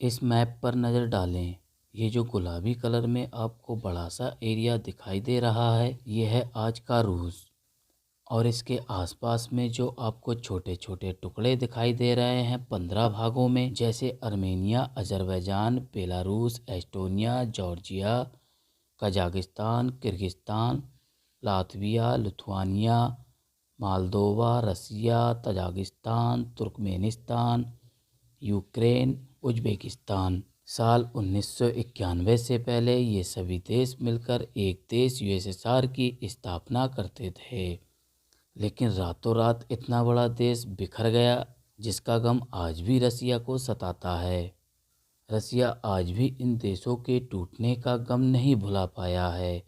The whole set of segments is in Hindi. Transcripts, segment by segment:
इस मैप पर नज़र डालें। ये जो गुलाबी कलर में आपको बड़ा सा एरिया दिखाई दे रहा है, ये है आज का रूस। और इसके आसपास में जो आपको छोटे छोटे टुकड़े दिखाई दे रहे हैं 15 भागों में, जैसे Armenia, Azerbaijan, Belarus, Estonia, Georgia, Kazakhstan, Kyrgyzstan, Latvia, Lithuania, Moldova, Russia, Tajikistan, Turkmenistan, Ukraine, Uzbekistan. साल 1991 से पहले ये सभी देश मिलकर एक देश यूएसएसआर की स्थापना करते थे। लेकिन रातों रात इतना बड़ा देश बिखर गया, जिसका गम आज भी रसिया को सताता है। रसिया आज भी इन देशों के टूटने का गम नहीं भुला पाया है,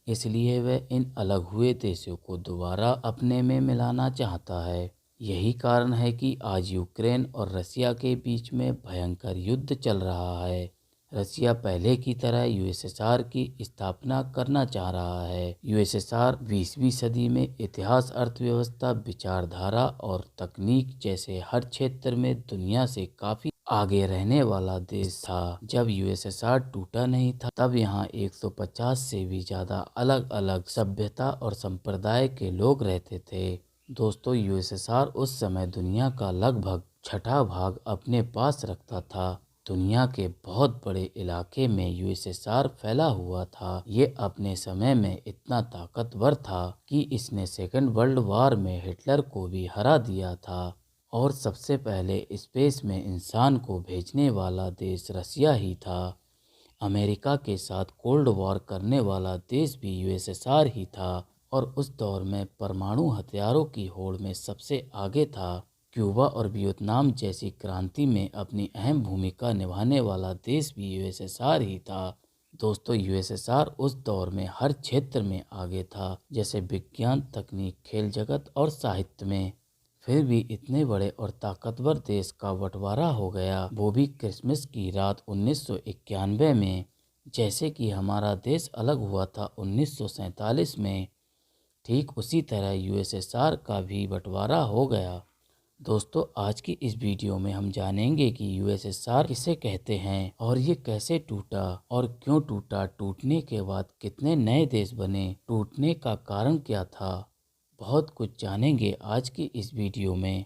इसलिए वह इन अलग हुए देशों को दोबारा अपने में मिलाना चाहता है। यही कारण है कि आज यूक्रेन और रसिया के बीच में भयंकर युद्ध चल रहा है। रसिया पहले की तरह यूएसएसआर की स्थापना करना चाह रहा है। यूएसएसआर 20वीं सदी में इतिहास, अर्थव्यवस्था, विचारधारा और तकनीक जैसे हर क्षेत्र में दुनिया से काफी आगे रहने वाला देश था। जब यूएसएसआर टूटा नहीं था, तब यहाँ 150 से भी ज़्यादा अलग अलग सभ्यता और संप्रदाय के लोग रहते थे। दोस्तों, यूएसएसआर उस समय दुनिया का लगभग छठा भाग अपने पास रखता था। दुनिया के बहुत बड़े इलाके में यूएसएसआर फैला हुआ था। ये अपने समय में इतना ताकतवर था कि इसने सेकेंड वर्ल्ड वॉर में हिटलर को भी हरा दिया था। और सबसे पहले स्पेस में इंसान को भेजने वाला देश रसिया ही था। अमेरिका के साथ कोल्ड वॉर करने वाला देश भी यूएसएसआर ही था और उस दौर में परमाणु हथियारों की होड़ में सबसे आगे था। क्यूबा और वियतनाम जैसी क्रांति में अपनी अहम भूमिका निभाने वाला देश भी यूएसएसआर ही था। दोस्तों, यूएसएसआर उस दौर में हर क्षेत्र में आगे था, जैसे विज्ञान, तकनीक, खेल जगत और साहित्य में। फिर भी इतने बड़े और ताकतवर देश का बंटवारा हो गया, वो भी क्रिसमस की रात 1991 में। जैसे कि हमारा देश अलग हुआ था 1947 में, ठीक उसी तरह यूएसएसआर का भी बंटवारा हो गया। दोस्तों, आज की इस वीडियो में हम जानेंगे कि यूएसएसआर किसे कहते हैं और ये कैसे टूटा और क्यों टूटा, टूटने के बाद कितने नए देश बने, टूटने का कारण क्या था। बहुत कुछ जानेंगे आज की इस वीडियो में।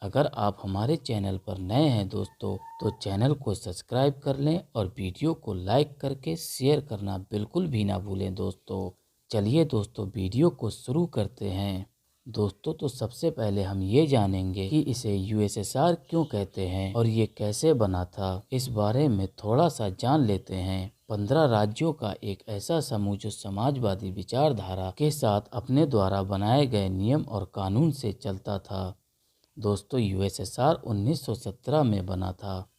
अगर आप हमारे चैनल पर नए हैं दोस्तों, तो चैनल को सब्सक्राइब कर लें और वीडियो को लाइक करके शेयर करना बिल्कुल भी ना भूलें दोस्तों। चलिए दोस्तों, वीडियो को शुरू करते हैं। दोस्तों, तो सबसे पहले हम ये जानेंगे कि इसे यूएसएसआर क्यों कहते हैं और ये कैसे बना था। इस बारे में थोड़ा सा जान लेते हैं। 15 राज्यों का एक ऐसा समूह जो समाजवादी विचारधारा के साथ अपने द्वारा बनाए गए नियम और कानून से चलता था। दोस्तों, यूएसएसआर 1917 में बना था,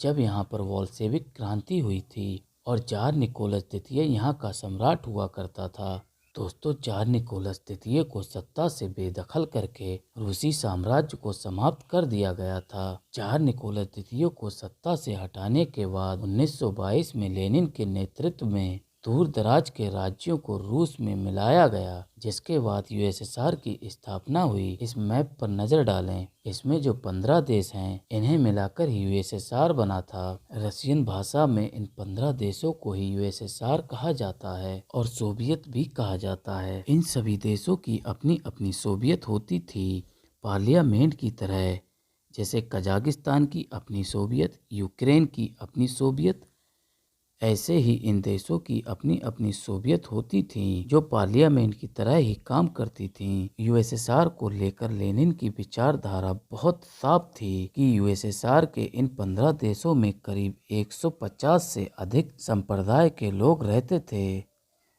जब यहाँ पर बोल्शेविक क्रांति हुई थी और जार निकोलस द्वितीय यहाँ का सम्राट हुआ करता था। दोस्तों, जार निकोलस द्वितीय को सत्ता से बेदखल करके रूसी साम्राज्य को समाप्त कर दिया गया था। जार निकोलस द्वितीय को सत्ता से हटाने के बाद 1922 में लेनिन के नेतृत्व में दूर दराज के राज्यों को रूस में मिलाया गया, जिसके बाद यूएसएसआर की स्थापना हुई। इस मैप पर नजर डालें, इसमें जो 15 देश हैं, इन्हें मिलाकर ही यूएसएसआर बना था। रशियन भाषा में इन 15 देशों को ही यूएसएसआर कहा जाता है और सोवियत भी कहा जाता है। इन सभी देशों की अपनी अपनी सोवियत होती थी, पार्लियामेंट की तरह। जैसे कजाकिस्तान की अपनी सोवियत, यूक्रेन की अपनी सोवियत, ऐसे ही इन देशों की अपनी अपनी सोवियत होती थीं, जो पार्लियामेंट की तरह ही काम करती थीं। यूएसएसआर को लेकर लेनिन की विचारधारा बहुत साफ थी कि यूएसएसआर के इन 15 देशों में करीब 150 से अधिक संप्रदाय के लोग रहते थे,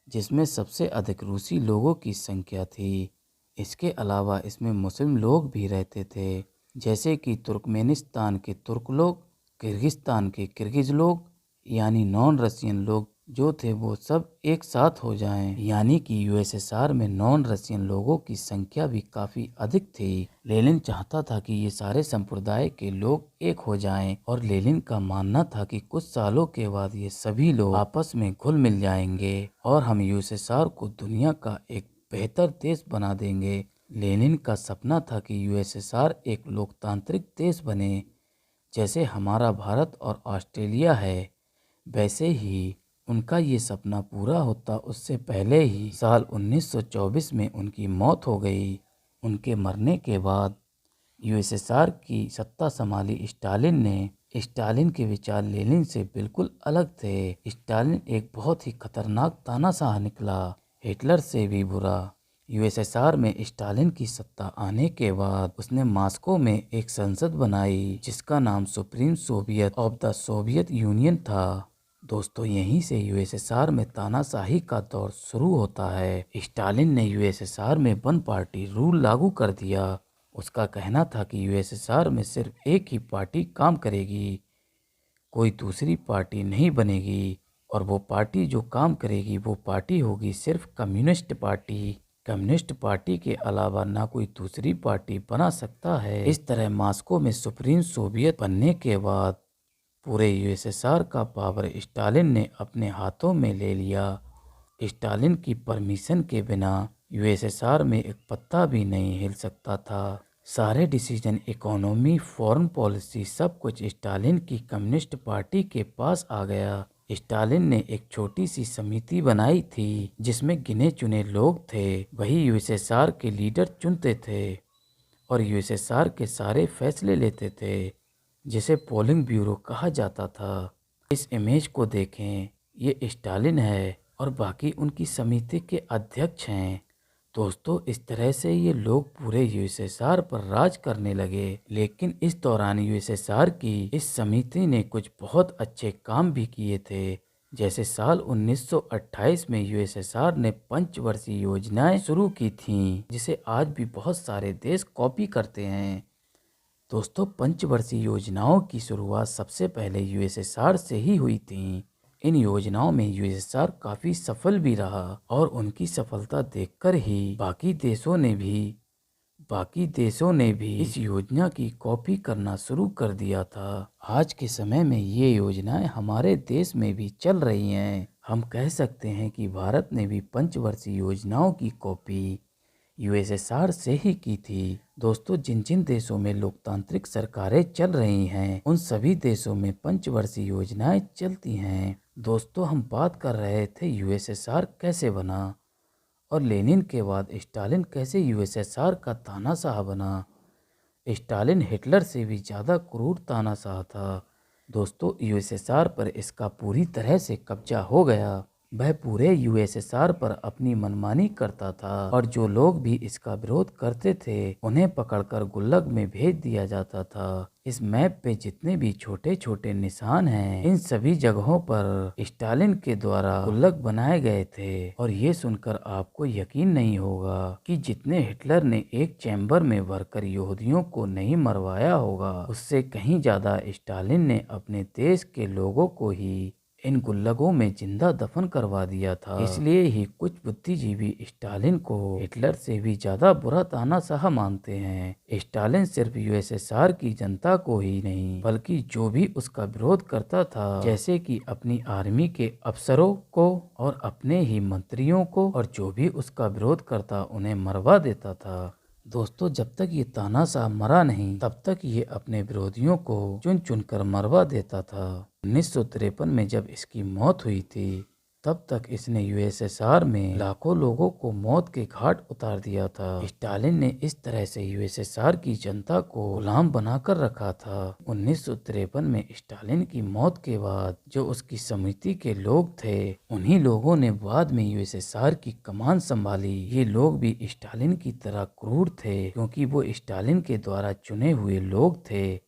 जिसमें सबसे अधिक रूसी लोगों की संख्या थी। इसके अलावा इसमें मुस्लिम लोग भी रहते थे, जैसे कि तुर्कमेनिस्तान के तुर्क लोग, किर्गिस्तान के किर्गिज लोग, यानी नॉन रशियन लोग जो थे वो सब एक साथ हो जाएं। यानी कि यूएसएसआर में नॉन रशियन लोगों की संख्या भी काफी अधिक थी। लेनिन चाहता था कि ये सारे संप्रदाय के लोग एक हो जाएं और लेनिन का मानना था कि कुछ सालों के बाद ये सभी लोग आपस में घुल मिल जाएंगे और हम यूएसएसआर को दुनिया का एक बेहतर देश बना देंगे। लेनिन का सपना था कि यूएसएसआर एक लोकतांत्रिक देश बने, जैसे हमारा भारत और ऑस्ट्रेलिया है, वैसे ही उनका ये सपना पूरा होता उससे पहले ही साल 1924 में उनकी मौत हो गई। उनके मरने के बाद यूएसएसआर की सत्ता संभाली स्टालिन ने। स्टालिन के विचार लेनिन से बिल्कुल अलग थे। स्टालिन एक बहुत ही खतरनाक तानाशाह निकला, हिटलर से भी बुरा। यूएसएसआर में स्टालिन की सत्ता आने के बाद उसने मॉस्को में एक संसद बनाई जिसका नाम supreme Soviet of the Soviet union था। दोस्तों, यहीं से यूएसएसआर में तानाशाही का दौर शुरू होता है। स्टालिन ने यूएसएसआर में वन पार्टी रूल लागू कर दिया। उसका कहना था कि यूएसएसआर में सिर्फ एक ही पार्टी काम करेगी, कोई दूसरी पार्टी नहीं बनेगी, और वो पार्टी जो काम करेगी वो पार्टी होगी सिर्फ कम्युनिस्ट पार्टी। कम्युनिस्ट पार्टी के अलावा ना कोई दूसरी पार्टी बना सकता है। इस तरह मॉस्को में सुप्रीम सोवियत बनने के बाद पूरे यूएसएसआर का पावर स्टालिन ने अपने हाथों में ले लिया। स्टालिन की परमिशन के बिना यूएसएसआर में एक पत्ता भी नहीं हिल सकता था। सारे डिसीजन, इकोनॉमी, फॉरेन पॉलिसी, सब कुछ स्टालिन की कम्युनिस्ट पार्टी के पास आ गया। स्टालिन ने एक छोटी सी समिति बनाई थी जिसमें गिने चुने लोग थे। वही यूएसएसआर के लीडर चुनते थे और यूएसएसआर के सारे फैसले लेते थे, जिसे पोलिंग ब्यूरो कहा जाता था। इस इमेज को देखें, ये स्टालिन है और बाकी उनकी समिति के अध्यक्ष हैं। दोस्तों, इस तरह से ये लोग पूरे यूएसएसआर पर राज करने लगे। लेकिन इस दौरान यूएसएसआर की इस समिति ने कुछ बहुत अच्छे काम भी किए थे। जैसे साल 1928 में यूएसएसआर ने पंचवर्षीय योजनाएं शुरू की थीं, जिसे आज भी बहुत सारे देश कॉपी करते हैं। दोस्तों, पंचवर्षीय योजनाओं की शुरुआत सबसे पहले यूएसएसआर से ही हुई थी। इन योजनाओं में यूएसएसआर काफी सफल भी रहा और उनकी सफलता देखकर ही बाकी देशों ने भी इस योजना की कॉपी करना शुरू कर दिया था। आज के समय में ये योजनाएं हमारे देश में भी चल रही हैं। हम कह सकते हैं कि भारत ने भी पंचवर्षीय योजनाओं की कॉपी यूएसएसआर से ही की थी। दोस्तों, जिन जिन देशों में लोकतांत्रिक सरकारें चल रही हैं, उन सभी देशों में पंचवर्षीय योजनाएं चलती हैं। दोस्तों, हम बात कर रहे थे यूएसएसआर कैसे बना और लेनिन के बाद स्टालिन कैसे यूएसएसआर का तानाशाह बना। स्टालिन हिटलर से भी ज़्यादा क्रूर तानाशाह था। दोस्तों, यूएसएसआर पर इसका पूरी तरह से कब्जा हो गया। वह पूरे यूएसएसआर पर अपनी मनमानी करता था और जो लोग भी इसका विरोध करते थे उन्हें पकड़कर गुल्लक में भेज दिया जाता था। इस मैप पे जितने भी छोटे छोटे निशान हैं, इन सभी जगहों पर स्टालिन के द्वारा गुल्लक बनाए गए थे। और ये सुनकर आपको यकीन नहीं होगा कि जितने हिटलर ने एक चैम्बर में भरकर यहूदियों को नहीं मरवाया होगा, उससे कहीं ज्यादा स्टालिन ने अपने देश के लोगों को ही इन गुल्लकों में जिंदा दफन करवा दिया था। इसलिए ही कुछ बुद्धिजीवी स्टालिन को हिटलर से भी ज्यादा बुरा तानाशाह मानते हैं। स्टालिन सिर्फ यूएसएसआर की जनता को ही नहीं, बल्कि जो भी उसका विरोध करता था, जैसे कि अपनी आर्मी के अफसरों को और अपने ही मंत्रियों को, और जो भी उसका विरोध करता उन्हें मरवा देता था। दोस्तों, जब तक ये तानाशाह मरा नहीं, तब तक ये अपने विरोधियों को चुन चुन कर मरवा देता था। 1953 में जब इसकी मौत हुई थी, तब तक इसने यूएसएसआर में लाखों लोगों को मौत के घाट उतार दिया था। स्टालिन ने इस तरह से यूएसएसआर की जनता को गुलाम बनाकर रखा था। 1953 में स्टालिन की मौत के बाद जो उसकी समिति के लोग थे, उन्हीं लोगों ने बाद में यूएसएसआर की कमान संभाली। ये लोग भी स्टालिन की तरह क्रूर थे, क्योंकि वो स्टालिन के द्वारा चुने हुए लोग थे,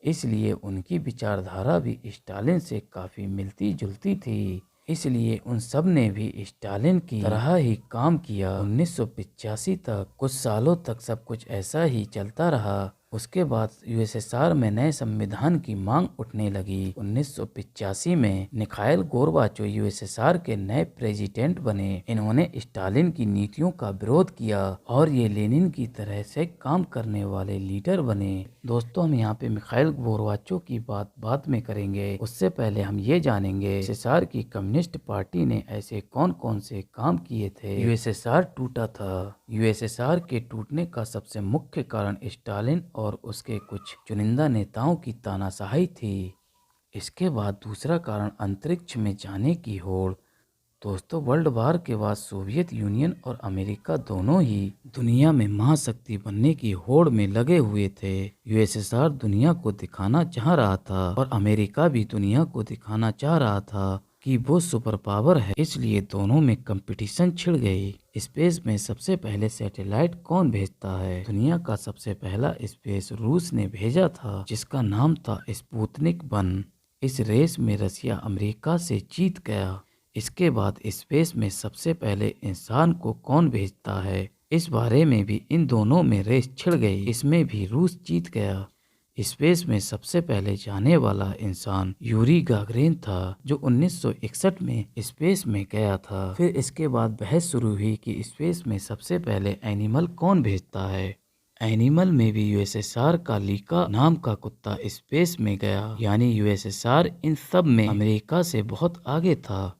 इसलिए उनकी विचारधारा भी स्टालिन से काफी मिलती जुलती थी। इसलिए उन सब ने भी स्टालिन की तरह ही काम किया। 1985 तक कुछ सालों तक सब कुछ ऐसा ही चलता रहा। उसके बाद यूएसएसआर में नए संविधान की मांग उठने लगी। 1985 में मिखाइल गोर्बाचोव यूएसएसआर के नए प्रेसिडेंट बने। इन्होंने स्टालिन की नीतियों का विरोध किया और ये लेनिन की तरह से काम करने वाले लीडर बने। दोस्तों हम यहाँ पे मिखाइल गोर्बाचोव की बात बाद में करेंगे। उससे पहले हम ये जानेंगे यूएसएसआर की कम्युनिस्ट पार्टी ने ऐसे कौन कौन से काम किए थे। यूएसएसआर टूटा था। यूएसएसआर के टूटने का सबसे मुख्य कारण स्टालिन और उसके कुछ चुनिंदा नेताओं की तानाशाही थी। इसके बाद दूसरा कारण अंतरिक्ष में जाने की होड़। दोस्तों वर्ल्ड वार के बाद सोवियत यूनियन और अमेरिका दोनों ही दुनिया में महाशक्ति बनने की होड़ में लगे हुए थे। यूएसएसआर दुनिया को दिखाना चाह रहा था और अमेरिका भी दुनिया को दिखाना चाह रहा था कि वो सुपर पावर है, इसलिए दोनों में कंपटीशन छिड़ गई। स्पेस में सबसे पहले सैटेलाइट कौन भेजता है? दुनिया का सबसे पहला स्पेस रूस ने भेजा था, जिसका नाम था स्पुतनिक 1। इस रेस में रसिया अमेरिका से जीत गया। इसके बाद स्पेस में सबसे पहले इंसान को कौन भेजता है, इस बारे में भी इन दोनों में रेस छिड़ गई। इसमें भी रूस जीत गया। स्पेस में सबसे पहले जाने वाला इंसान यूरी गागरिन था, जो 1961 में स्पेस में गया था। फिर इसके बाद बहस शुरू हुई कि स्पेस में सबसे पहले एनिमल कौन भेजता है। एनिमल में भी यूएसएसआर का लीका नाम का कुत्ता स्पेस में गया, यानी यूएसएसआर इन सब में अमेरिका से बहुत आगे था।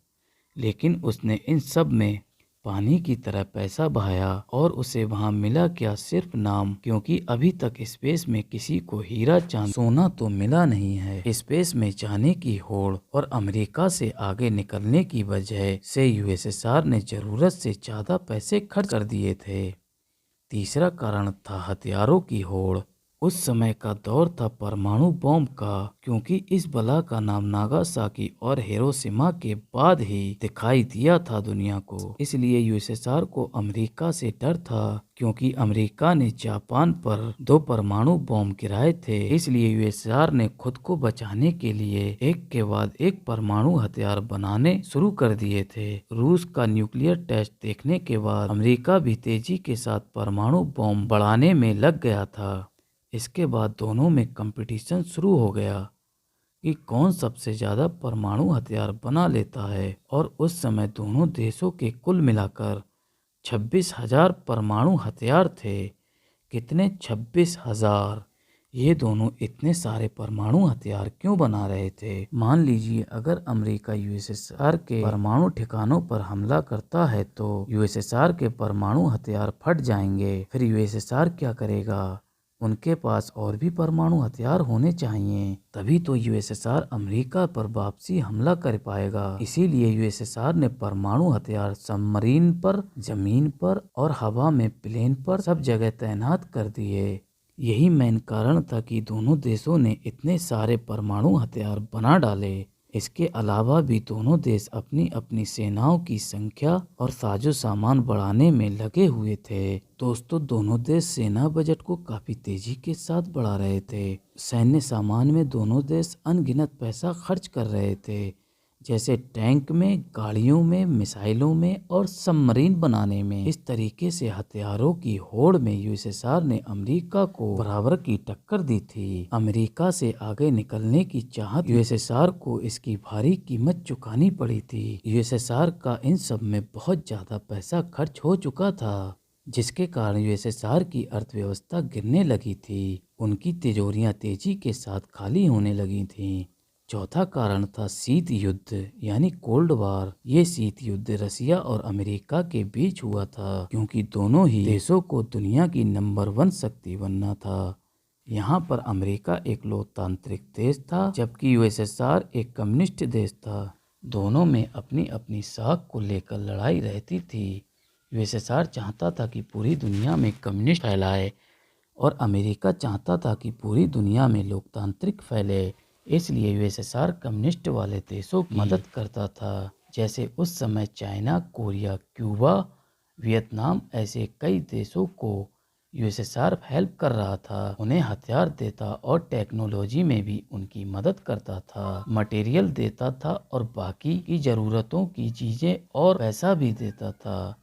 लेकिन उसने इन सब में पानी की तरह पैसा बहाया और उसे वहां मिला क्या? सिर्फ नाम, क्योंकि अभी तक स्पेस में किसी को हीरा चांद सोना तो मिला नहीं है। स्पेस में जाने की होड़ और अमेरिका से आगे निकलने की वजह से यूएसएसआर ने जरूरत से ज्यादा पैसे खर्च कर दिए थे। तीसरा कारण था हथियारों की होड़। उस समय का दौर था परमाणु बॉम्ब का, क्योंकि इस बला का नाम नागासाकी और हिरोशिमा के बाद ही दिखाई दिया था दुनिया को। इसलिए यूएसएसआर को अमेरिका से डर था, क्योंकि अमेरिका ने जापान पर 2 परमाणु बॉम्ब गिराए थे। इसलिए यूएसएसआर ने खुद को बचाने के लिए एक के बाद एक परमाणु हथियार बनाने शुरू कर दिए थे। रूस का न्यूक्लियर टेस्ट देखने के बाद अमेरिका भी तेजी के साथ परमाणु बॉम्ब बढ़ाने में लग गया था। इसके बाद दोनों में कंपटीशन शुरू हो गया कि कौन सबसे ज़्यादा परमाणु हथियार बना लेता है, और उस समय दोनों देशों के कुल मिलाकर 26,000 परमाणु हथियार थे। कितने? 26,000। ये दोनों इतने सारे परमाणु हथियार क्यों बना रहे थे? मान लीजिए अगर अमेरिका यूएसएसआर के परमाणु ठिकानों पर हमला करता है तो यूएसएसआर के परमाणु हथियार फट जाएंगे। फिर यूएसएसआर क्या करेगा? उनके पास और भी परमाणु हथियार होने चाहिए, तभी तो यूएसएसआर अमेरिका पर वापसी हमला कर पाएगा। इसीलिए यूएसएसआर ने परमाणु हथियार सबमरीन पर, जमीन पर और हवा में प्लेन पर सब जगह तैनात कर दिए। यही मेन कारण था कि दोनों देशों ने इतने सारे परमाणु हथियार बना डाले। इसके अलावा भी दोनों देश अपनी अपनी सेनाओं की संख्या और साजो सामान बढ़ाने में लगे हुए थे। दोस्तों दोनों देश सेना बजट को काफी तेजी के साथ बढ़ा रहे थे। सैन्य सामान में दोनों देश अनगिनत पैसा खर्च कर रहे थे, जैसे टैंक में, गाड़ियों में, मिसाइलों में और सबमरीन बनाने में। इस तरीके से हथियारों की होड़ में यूएसएसआर ने अमेरिका को बराबर की टक्कर दी थी। अमेरिका से आगे निकलने की चाहत यूएसएसआर को इसकी भारी कीमत चुकानी पड़ी थी। यूएसएसआर का इन सब में बहुत ज्यादा पैसा खर्च हो चुका था, जिसके कारण यूएसएसआर की अर्थव्यवस्था गिरने लगी थी। उनकी तिजोरियां तेजी के साथ खाली होने लगी थीं। चौथा कारण था शीत युद्ध, यानी कोल्ड वार। ये शीत युद्ध रसिया और अमेरिका के बीच हुआ था, क्योंकि दोनों ही देशों को दुनिया की नंबर 1 शक्ति बनना था। यहाँ पर अमेरिका एक लोकतांत्रिक देश था, जबकि यूएसएसआर एक कम्युनिस्ट देश था। दोनों में अपनी अपनी साख को लेकर लड़ाई रहती थी। यूएसएसआर चाहता था कि पूरी दुनिया में कम्युनिस्ट फैलाए और अमेरिका चाहता था कि पूरी दुनिया में लोकतांत्रिक फैले। इसलिए यूएसएसआर कम्युनिस्ट वाले देशों की मदद करता था, जैसे उस समय चाइना, कोरिया, क्यूबा, वियतनाम, ऐसे कई देशों को यूएसएसआर हेल्प कर रहा था। उन्हें हथियार देता और टेक्नोलॉजी में भी उनकी मदद करता था, मटेरियल देता था और बाकी की ज़रूरतों की चीज़ें और पैसा भी देता था।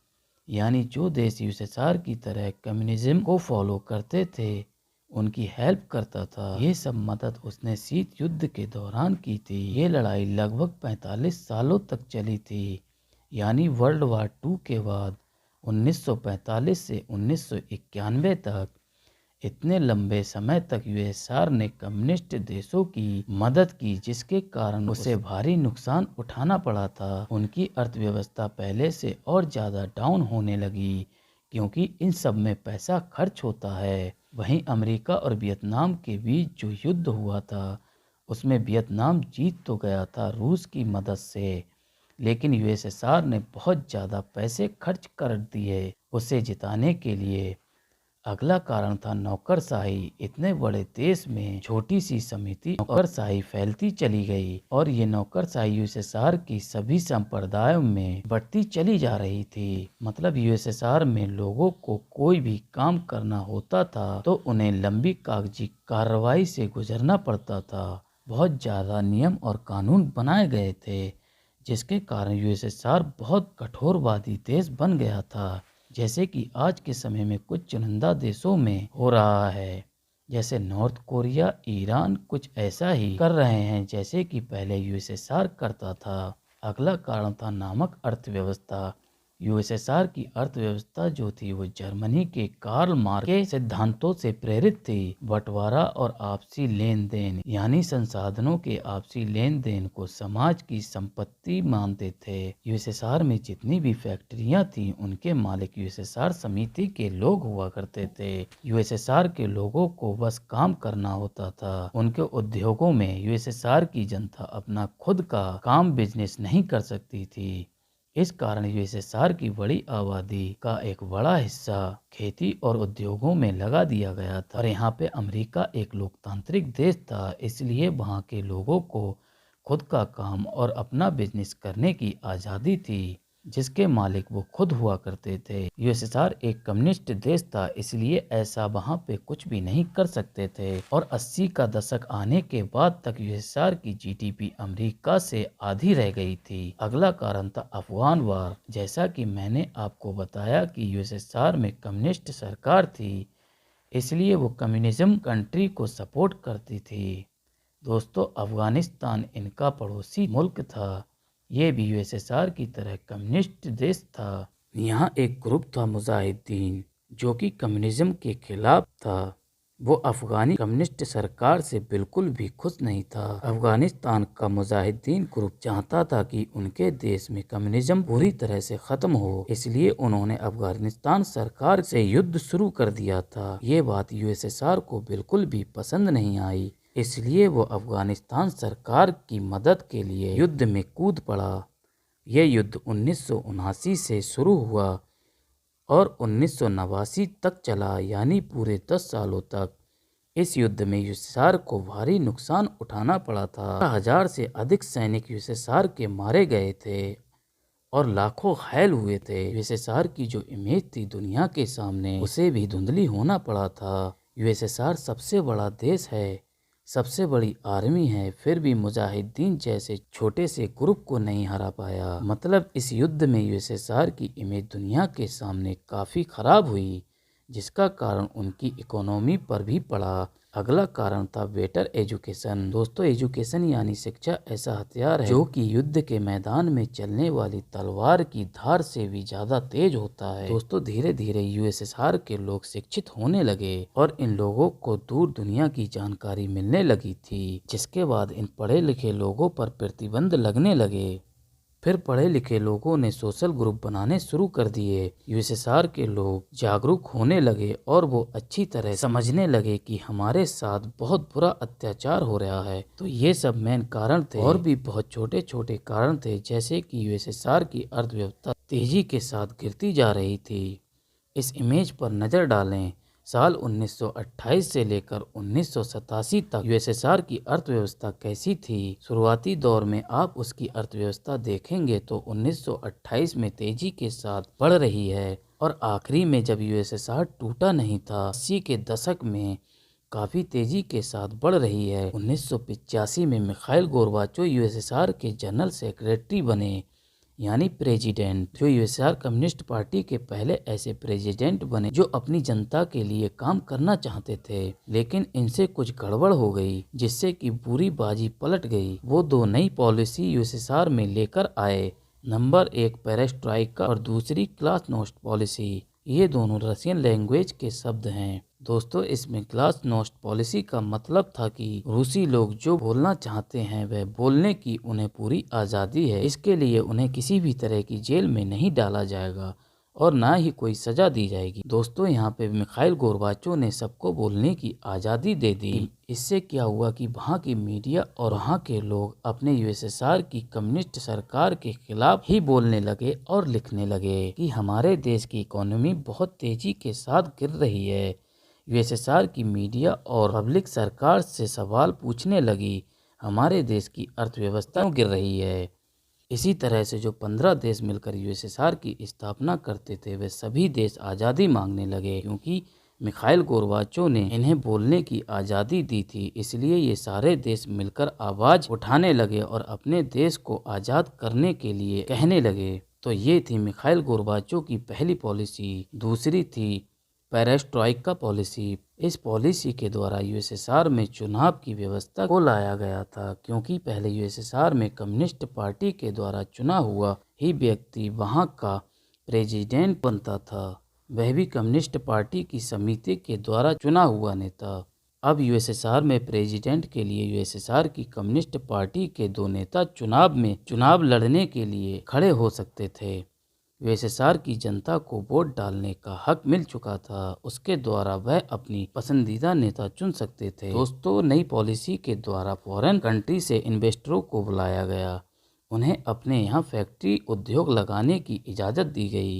यानी जो देश यूएसएसआर की तरह कम्युनिज्म को फॉलो करते थे, उनकी हेल्प करता था। ये सब मदद उसने शीत युद्ध के दौरान की थी। ये लड़ाई लगभग 45 सालों तक चली थी, यानी वर्ल्ड वार 2 के बाद 1945 से 1991 तक। इतने लंबे समय तक यूएसएसआर ने कम्युनिस्ट देशों की मदद की, जिसके कारण उसे भारी नुकसान उठाना पड़ा था। उनकी अर्थव्यवस्था पहले से और ज़्यादा डाउन होने लगी, क्योंकि इन सब में पैसा खर्च होता है। वहीं अमेरिका और वियतनाम के बीच जो युद्ध हुआ था, उसमें वियतनाम जीत तो गया था रूस की मदद से, लेकिन यूएसएसआर ने बहुत ज़्यादा पैसे खर्च कर दिए उसे जिताने के लिए। अगला कारण था नौकरशाही। इतने बड़े देश में छोटी सी समिति नौकरशाही फैलती चली गई, और ये नौकरशाही यूएसएसआर की सभी संप्रदायों में बढ़ती चली जा रही थी। मतलब यूएसएसआर में लोगों को कोई भी काम करना होता था तो उन्हें लंबी कागजी कार्रवाई से गुजरना पड़ता था। बहुत ज़्यादा नियम और कानून बनाए गए थे, जिसके कारण यूएसएसआर बहुत कठोरवादी देश बन गया था, जैसे कि आज के समय में कुछ चुनिंदा देशों में हो रहा है। जैसे नॉर्थ कोरिया, ईरान कुछ ऐसा ही कर रहे हैं जैसे कि पहले यूएसएसआर करता था। अगला कारण था नामक अर्थव्यवस्था। यूएसएसआर की अर्थव्यवस्था जो थी वो जर्मनी के कार्ल मार्क्स के सिद्धांतों से प्रेरित थी। बंटवारा और आपसी लेन देन, यानी संसाधनों के आपसी लेन देन को समाज की संपत्ति मानते थे। यूएसएसआर में जितनी भी फैक्ट्रियां थी उनके मालिक यूएसएसआर समिति के लोग हुआ करते थे। यूएसएसआर के लोगों को बस काम करना होता था। उनके उद्योगों में यूएसएसआर की जनता अपना खुद का काम बिजनेस नहीं कर सकती थी। इस कारण यूएसएसआर की बड़ी आबादी का एक बड़ा हिस्सा खेती और उद्योगों में लगा दिया गया था। और यहाँ पे अमेरिका एक लोकतांत्रिक देश था, इसलिए वहाँ के लोगों को खुद का काम और अपना बिजनेस करने की आज़ादी थी, जिसके मालिक वो खुद हुआ करते थे। यूएसएसआर एक कम्युनिस्ट देश था, इसलिए ऐसा वहाँ पे कुछ भी नहीं कर सकते थे। और 80 का दशक आने के बाद तक यूएसएसआर की जीडीपी अमेरिका से आधी रह गई थी। अगला कारण था अफगान वार। जैसा कि मैंने आपको बताया कि यूएसएसआर में कम्युनिस्ट सरकार थी, इसलिए वो कम्युनिज्म कंट्री को सपोर्ट करती थी। दोस्तों, अफगानिस्तान इनका पड़ोसी मुल्क था। ये भी यूएसएसआर की तरह कम्युनिस्ट देश था। यहाँ एक ग्रुप था मुजाहिदीन, जो कि कम्युनिज्म के खिलाफ था। वो अफगानी कम्युनिस्ट सरकार से बिल्कुल भी खुश नहीं था। अफगानिस्तान का मुजाहिदीन ग्रुप चाहता था कि उनके देश में कम्युनिज्म पूरी तरह से खत्म हो, इसलिए उन्होंने अफगानिस्तान सरकार से युद्ध शुरू कर दिया था। ये बात यूएसएसआर को बिल्कुल भी पसंद नहीं आई, इसलिए वो अफगानिस्तान सरकार की मदद के लिए युद्ध में कूद पड़ा। यह युद्ध 1979 से शुरू हुआ और 1989 तक चला, यानी पूरे 10 सालों तक। इस युद्ध में यूएसएसआर को भारी नुकसान उठाना पड़ा था। 1000 से अधिक सैनिक यूएसएसआर के मारे गए थे और लाखों घायल हुए थे। यूएसएसआर की जो इमेज थी दुनिया के सामने, उसे भी धुंधली होना पड़ा था। यूएसएसआर सबसे बड़ा देश है, सबसे बड़ी आर्मी है, फिर भी मुजाहिदीन जैसे छोटे से ग्रुप को नहीं हरा पाया। मतलब इस युद्ध में यूएसएसआर की इमेज दुनिया के सामने काफ़ी खराब हुई, जिसका कारण उनकी इकोनॉमी पर भी पड़ा। अगला कारण था बेटर एजुकेशन। दोस्तों, एजुकेशन यानी शिक्षा ऐसा हथियार है जो कि युद्ध के मैदान में चलने वाली तलवार की धार से भी ज्यादा तेज होता है। दोस्तों, धीरे धीरे यूएसएसआर के लोग शिक्षित होने लगे और इन लोगों को दूर दुनिया की जानकारी मिलने लगी थी, जिसके बाद इन पढ़े लिखे लोगों पर प्रतिबंध लगने लगे। फिर पढ़े लिखे लोगों ने सोशल ग्रुप बनाने शुरू कर दिए। यूएसएसआर के लोग जागरूक होने लगे और वो अच्छी तरह समझने लगे कि हमारे साथ बहुत बुरा अत्याचार हो रहा है। तो ये सब मेन कारण थे, और भी बहुत छोटे छोटे कारण थे, जैसे कि यूएसएसआर की अर्थव्यवस्था तेजी के साथ गिरती जा रही थी। इस इमेज पर नज़र डालें। साल 1928 से लेकर 1987 तक यूएसएसआर की अर्थव्यवस्था कैसी थी। शुरुआती दौर में आप उसकी अर्थव्यवस्था देखेंगे तो 1928 में तेजी के साथ बढ़ रही है, और आखिरी में जब यूएसएसआर टूटा नहीं था 80 के दशक में काफ़ी तेजी के साथ बढ़ रही है। 1985 में मिखाइल गोर्बाचोव यूएसएसआर के जनरल सेक्रेटरी बने, यानी प्रेसिडेंट, जो यूएसएसआर कम्युनिस्ट पार्टी के पहले ऐसे प्रेसिडेंट बने जो अपनी जनता के लिए काम करना चाहते थे। लेकिन इनसे कुछ गड़बड़ हो गई, जिससे कि पूरी बाजी पलट गई। वो दो नई पॉलिसी यूएसएसआर में लेकर आए। नंबर 1 पेरेस्ट्राइका और दूसरी क्लासनोस्ट पॉलिसी। ये दोनों रशियन लैंग्वेज के शब्द हैं। दोस्तों, इसमें ग्लासनोस्ट पॉलिसी का मतलब था कि रूसी लोग जो बोलना चाहते हैं वह बोलने की उन्हें पूरी आज़ादी है। इसके लिए उन्हें किसी भी तरह की जेल में नहीं डाला जाएगा और ना ही कोई सज़ा दी जाएगी। दोस्तों, यहाँ पे मिखाइल गोर्बाचोव ने सबको बोलने की आज़ादी दे दी। इससे क्या हुआ कि वहाँ की मीडिया और वहाँ के लोग अपने यूएसएसआर की कम्युनिस्ट सरकार के खिलाफ ही बोलने लगे और लिखने लगे कि हमारे देश की इकोनॉमी बहुत तेज़ी के साथ गिर रही है। यूएसएसआर की मीडिया और पब्लिक सरकार से सवाल पूछने लगी, हमारे देश की अर्थव्यवस्था क्यों गिर रही है। इसी तरह से जो 15 देश मिलकर यूएसएसआर की स्थापना करते थे वे सभी देश आज़ादी मांगने लगे, क्योंकि मिखाइल गोर्बाचोव ने इन्हें बोलने की आज़ादी दी थी। इसलिए ये सारे देश मिलकर आवाज़ उठाने लगे और अपने देश को आज़ाद करने के लिए कहने लगे। तो ये थी मिखाइल गोर्बाचोव की पहली पॉलिसी। दूसरी थी पेरेस्ट्रॉइका पॉलिसी। इस पॉलिसी के द्वारा यूएसएसआर में चुनाव की व्यवस्था को लाया गया था, क्योंकि पहले यूएसएसआर में कम्युनिस्ट पार्टी के द्वारा चुना हुआ ही व्यक्ति वहां का प्रेसिडेंट बनता था, वह भी कम्युनिस्ट पार्टी की समिति के द्वारा चुना हुआ नेता। अब यूएसएसआर में प्रेसिडेंट के लिए यूएसएसआर की कम्युनिस्ट पार्टी के 2 नेता चुनाव लड़ने के लिए खड़े हो सकते थे। यूएसएसआर की जनता को वोट डालने का हक मिल चुका था, उसके द्वारा वह अपनी पसंदीदा नेता चुन सकते थे। दोस्तों, नई पॉलिसी के द्वारा फॉरेन कंट्री से इन्वेस्टरों को बुलाया गया, उन्हें अपने यहाँ फैक्ट्री उद्योग लगाने की इजाज़त दी गई।